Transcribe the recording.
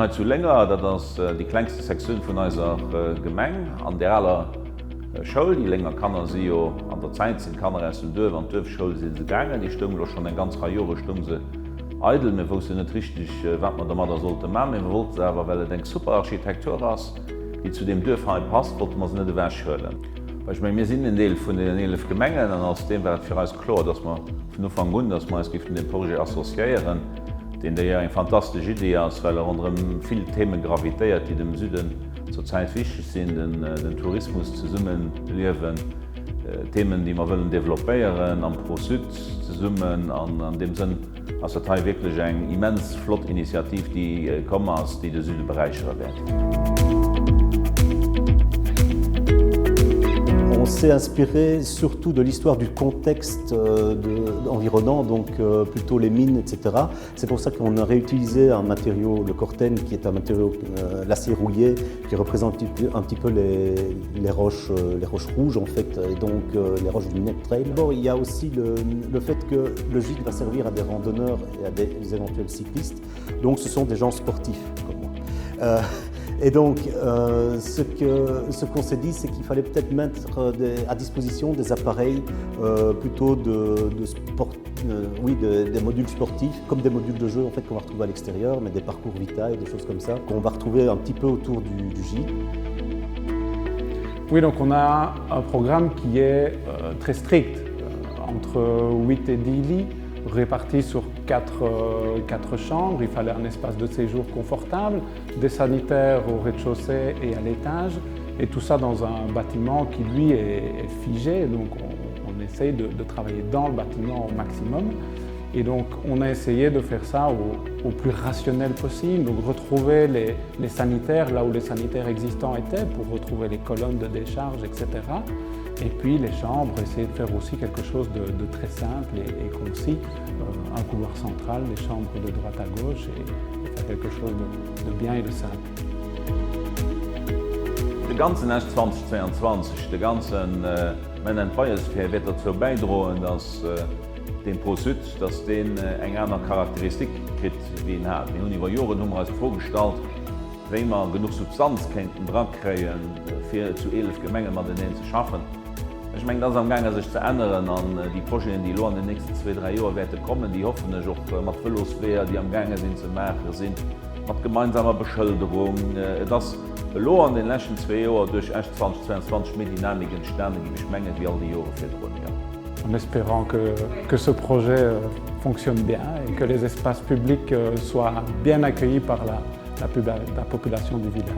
heute zu länger, das ist die kleinste Sektion von unserer Gemeinde, an der aller Schule, die länger kann sie an der Zeit sind, kann aus dem Dorf, an der Schule sind sie gegangen, die stimmen doch schon ein ganz paar Jahre, stimmen sie idle, wir wussten nicht richtig, was man da sollte machen, wir wollten aber, weil eine super Architektur ist, die zu dem Dorf passt, wollten wir es nicht weghören. Weil ich meine, wir sind ein Teil von den 11 Gemeinden und aus dem wäre für uns klar, dass wir von Anfang an, dass wir es mit dem Projekt assoziieren, den der ja eine fantastische Idee ist, weil unter viele Themen gravitiert, die dem Süden zurzeit wichtig sind, den Tourismus zusammen leben, Themen, die wir wollen developieren, am Pro Süd zusammen, an dem Sinn, also das wirklich eine immens flotte Initiative, die kommen ist, die den Süden bereichern wird. On s'est inspiré surtout de l'histoire du contexte environnant, donc plutôt les mines, etc. C'est pour ça qu'on a réutilisé un matériau, le corten, qui est un matériau l'acier rouillé, qui représente un petit peu les roches rouges en fait, et donc les roches du Net Trail. Bon, il y a aussi le fait que le gîte va servir à des randonneurs et à des éventuels cyclistes, donc ce sont des gens sportifs comme moi. Et donc, ce qu'on s'est dit, c'est qu'il fallait peut-être mettre à disposition des appareils plutôt des modules sportifs, comme des modules de jeu en fait, qu'on va retrouver à l'extérieur, mais des parcours Vita et des choses comme ça, qu'on va retrouver un petit peu autour du gîte. Oui, donc on a un programme qui est très strict, entre 8 et 10 lits, répartis sur 4 chambres. Il fallait un espace de séjour confortable, des sanitaires au rez-de-chaussée et à l'étage, et tout ça dans un bâtiment qui lui est figé, donc on essaye de travailler dans le bâtiment au maximum. Et donc on a essayé de faire ça au plus rationnel possible, donc retrouver les sanitaires là où les sanitaires existants étaient pour retrouver les colonnes de décharge, etc. Et puis les chambres, essayer de faire aussi quelque chose de très simple et concis, un couloir central, les chambres de droite à gauche et faire quelque chose de bien et de simple. Der ganzen 2022, der ganzen Empires wird dazu beitragen, dass den Pro Süd, dass den eine andere Charakteristik kriegt, wie ihn hat. Wir haben über Jahre haben wir uns vorgestellt, wenn wir genug Substanz könnten dran kriegen, für zu 11 Gemeinden mit denen zu schaffen. Ich meine, das ist am Gang, sich zu ändern an die Projekte, die in den nächsten 2-3 Jahren werden kommen, die hoffentlich auch mit Philosophie, die am Gang sind, zu machen sind, mit gemeinsamer Beschilderung. Das in den letzten 2 Jahren durch 2022 mehr Dynamik entstanden, die Menge wie all die Jahre vorher. En espérant que ce projet fonctionne bien et que les espaces publics soient bien accueillis par la population du village.